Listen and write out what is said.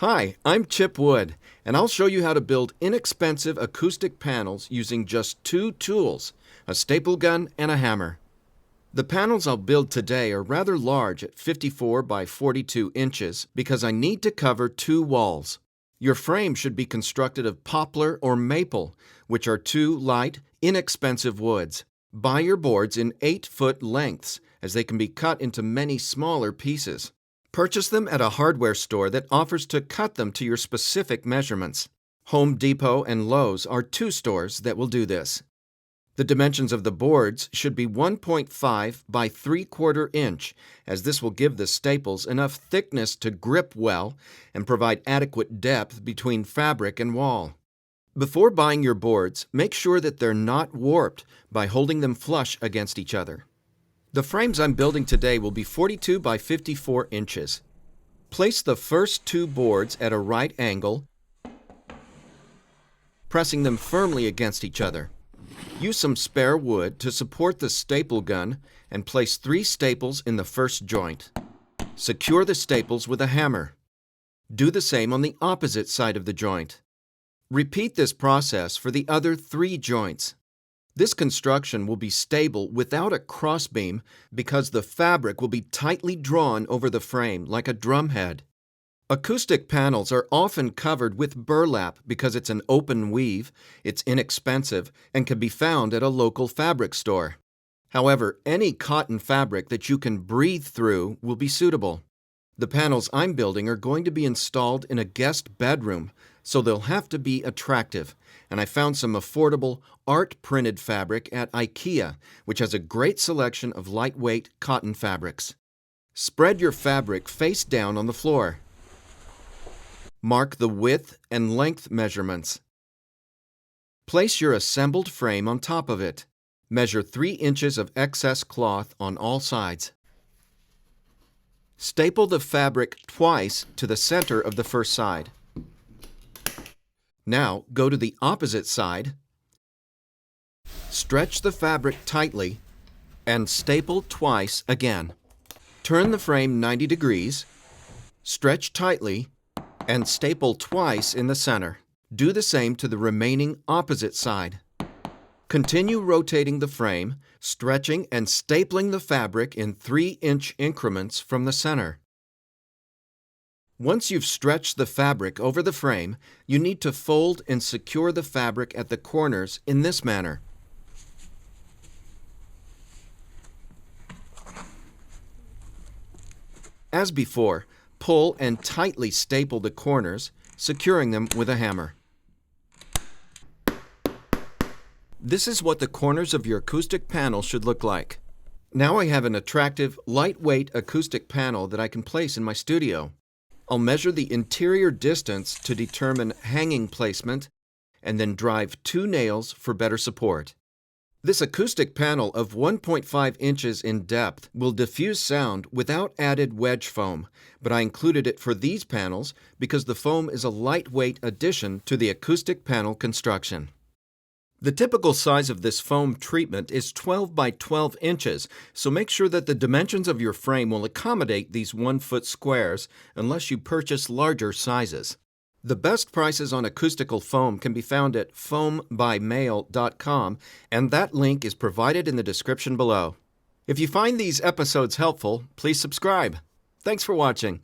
Hi, I'm Chip Wood, and I'll show you how to build inexpensive acoustic panels using just two tools, a staple gun and a hammer. The panels I'll build today are rather large at 54 by 42 inches because I need to cover two walls. Your frame should be constructed of poplar or maple, which are two light, inexpensive woods. Buy your boards in 8-foot lengths, as they can be cut into many smaller pieces. Purchase them at a hardware store that offers to cut them to your specific measurements. Home Depot and Lowe's are two stores that will do this. The dimensions of the boards should be 1.5 by 3/4 inch, as this will give the staples enough thickness to grip well and provide adequate depth between fabric and wall. Before buying your boards, make sure that they're not warped by holding them flush against each other. The frames I'm building today will be 42 by 54 inches. Place the first two boards at a right angle, pressing them firmly against each other. Use some spare wood to support the staple gun and place 3 staples in the first joint. Secure the staples with a hammer. Do the same on the opposite side of the joint. Repeat this process for the other 3 joints. This construction will be stable without a crossbeam because the fabric will be tightly drawn over the frame like a drumhead. Acoustic panels are often covered with burlap because it's an open weave, it's inexpensive, and can be found at a local fabric store. However, any cotton fabric that you can breathe through will be suitable. The panels I'm building are going to be installed in a guest bedroom, so they'll have to be attractive, and I found some affordable art-printed fabric at IKEA, which has a great selection of lightweight cotton fabrics. Spread your fabric face down on the floor. Mark the width and length measurements. Place your assembled frame on top of it. Measure 3 inches of excess cloth on all sides. Staple the fabric twice to the center of the first side. Now go to the opposite side, stretch the fabric tightly, and staple twice again. Turn the frame 90 degrees, stretch tightly, and staple twice in the center. Do the same to the remaining opposite side. Continue rotating the frame, stretching and stapling the fabric in 3-inch increments from the center. Once you've stretched the fabric over the frame, you need to fold and secure the fabric at the corners in this manner. As before, pull and tightly staple the corners, securing them with a hammer. This is what the corners of your acoustic panel should look like. Now I have an attractive, lightweight acoustic panel that I can place in my studio. I'll measure the interior distance to determine hanging placement and then drive 2 nails for better support. This acoustic panel of 1.5 inches in depth will diffuse sound without added wedge foam, but I included it for these panels because the foam is a lightweight addition to the acoustic panel construction. The typical size of this foam treatment is 12 by 12 inches, so make sure that the dimensions of your frame will accommodate these 1-foot squares unless you purchase larger sizes. The best prices on acoustical foam can be found at foambymail.com, and that link is provided in the description below. If you find these episodes helpful, please subscribe. Thanks for watching.